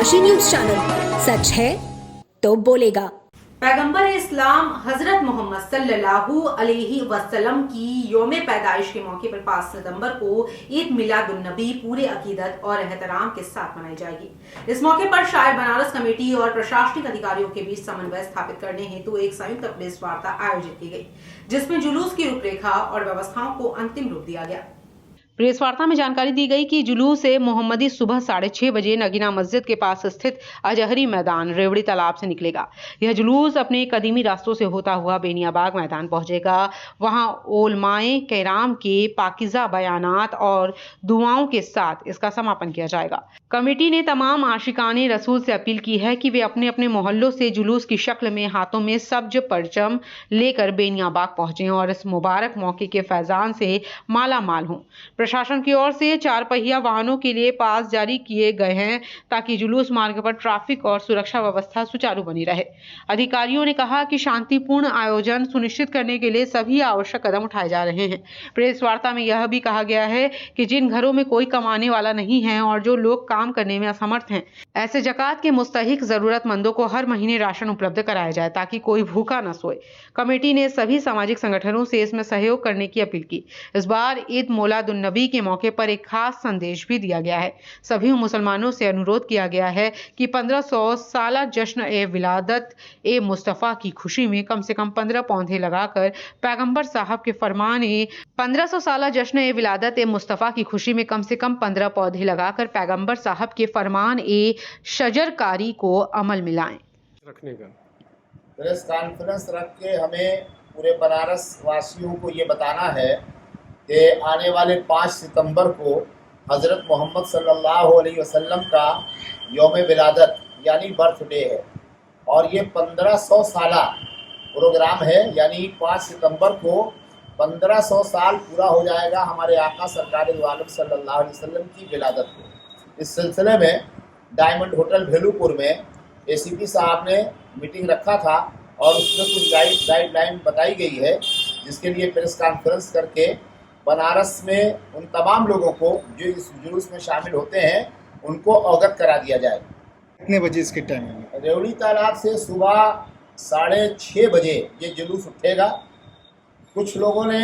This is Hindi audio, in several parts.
डनकाशी न्यूज चैनल, सच है तो बोलेगा। पैगंबर इस्लाम हजरत मोहम्मद सल्लल्लाहु अलैहि वसल्लम की यौम पैदाइश के मौके पर 5 सितंबर को ईद मिलादुन्नबी पूरे अकीदत और एहतराम के साथ मनाई जाएगी। इस मौके पर शायर बनारस कमेटी और प्रशासनिक अधिकारियों के बीच समन्वय स्थापित करने हेतु एक संयुक्त प्रेस वार्ता आयोजित की गई, जिसमें जुलूस की रूपरेखा और व्यवस्थाओं को अंतिम रूप दिया गया। प्रेस वार्ता में जानकारी दी गई कि जुलूस से मोहम्मदी सुबह 6:30 बजे नगीना मस्जिद के पास स्थित अजहरी मैदान रेवड़ी तालाब से निकलेगा। यह जुलूस अपने कदीमी रास्तों से होता हुआ बेनियाबाग मैदान पहुंचेगा। वहां उलमाए किराम के पाकीज़ा बयानात और दुआओं के साथ इसका समापन किया जाएगा। कमेटी ने तमाम आशिकाने रसूल से अपील की है कि वे अपने अपने मोहल्लों से जुलूस की शक्ल में हाथों में सब्ज परचम लेकर बेनियाबाग पहुंचे और इस मुबारक मौके के फैजान से माला माल हों। प्रशासन की ओर से 4 पहिया वाहनों के लिए पास जारी किए गए हैं ताकि जुलूस मार्ग पर ट्रैफिक और सुरक्षा व्यवस्था सुचारू बनी रहे। अधिकारियों ने कहा कि शांतिपूर्ण आयोजन सुनिश्चित करने के लिए सभी आवश्यक कदम उठाए जा रहे हैं। प्रेस वार्ता में यह भी कहा गया है कि जिन घरों में कोई कमाने वाला नहीं है और जो लोग काम करने में असमर्थ हैं, ऐसे ज़कात के मुस्तहिक जरूरतमंदों को हर महीने राशन उपलब्ध कराया जाए ताकि कोई भूखा न सोए। कमेटी ने सभी सामाजिक संगठनों से इसमें सहयोग करने की अपील की। इस बार ईद मिलादुन्नबी के मौके पर एक खास संदेश भी दिया गया है। सभी मुसलमानों से अनुरोध किया गया है कि 1500 साला जश्न ए विलादत ए मुस्तफ़ा की खुशी में कम से कम 15 पौधे लगाकर पैगंबर साहब के फरमान 1500 साला जश्न ए विलादत ए मुस्तफ़ा की खुशी में कम से कम 15 पौधे लगाकर पैगंबर साहब के फरमान शजरकारी को अमल में लाएं। रखने का प्रेस कॉन्फ्रेंस रख के हमें पूरे बनारस वासियों को ये बताना है कि आने वाले 5 सितंबर को हज़रत मोहम्मद सल्लल्लाहु अलैहि वसल्लम का यौम विलादत यानी बर्थडे है और ये 1500 साला प्रोग्राम है, यानी 5 सितंबर को 1500 साल पूरा हो जाएगा हमारे आका सरकार दो आलम सल्लल्लाहु अलैहि वसल्लम की विलादत को। इस सिलसिले में डायमंड होटल भेलूपुर में एसीपी साहब ने मीटिंग रखा था और उसमें कुछ गाइडलाइन बताई गई है, जिसके लिए प्रेस कॉन्फ्रेंस करके बनारस में उन तमाम लोगों को जो इस जुलूस में शामिल होते हैं उनको अवगत करा दिया जाए। कितने बजे इसके टाइम है? रेवड़ी तालाब से सुबह 6:30 बजे ये जुलूस उठेगा। कुछ लोगों ने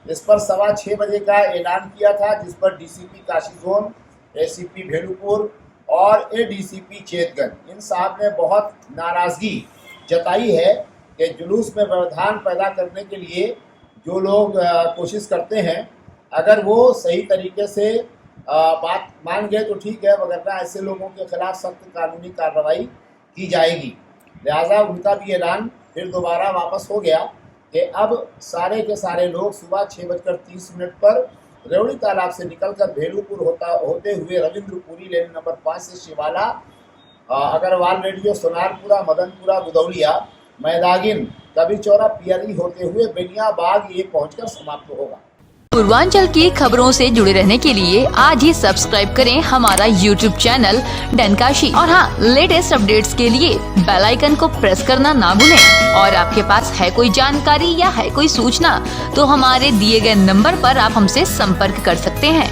इस पर 6:15 बजे का ऐलान किया था, जिस पर DCP Kashi zone, ACP Bhelupur और एडीसीपी चेतगंज इन साहब ने बहुत नाराज़गी जताई है कि जुलूस में व्यवधान पैदा करने के लिए जो लोग कोशिश करते हैं, अगर वो सही तरीके से बात मान गए तो ठीक है, वगरना ऐसे लोगों के खिलाफ सख्त कानूनी कार्रवाई की जाएगी। लिहाजा उनका भी ऐलान फिर दोबारा वापस हो गया कि अब सारे के सारे लोग सुबह 6:30 पर रेवड़ी तालाब से निकलकर भेलूपुर होते हुए रविंद्रपुरी लेन नंबर 5 से शिवाला, अग्रवाल रेडियो, सोनारपुरा, मदनपुरा, गुदौलिया, मैदागिन, कभी चौरा, पियरी होते हुए बेनियाबाग ये पहुंचकर समाप्त होगा। पूर्वांचल की खबरों से जुड़े रहने के लिए आज ही सब्सक्राइब करें हमारा YouTube चैनल डनकाशी और हाँ, लेटेस्ट अपडेट्स के लिए बेल आइकन को प्रेस करना ना भूलें। और आपके पास है कोई जानकारी या है कोई सूचना तो हमारे दिए गए नंबर पर आप हमसे संपर्क कर सकते हैं।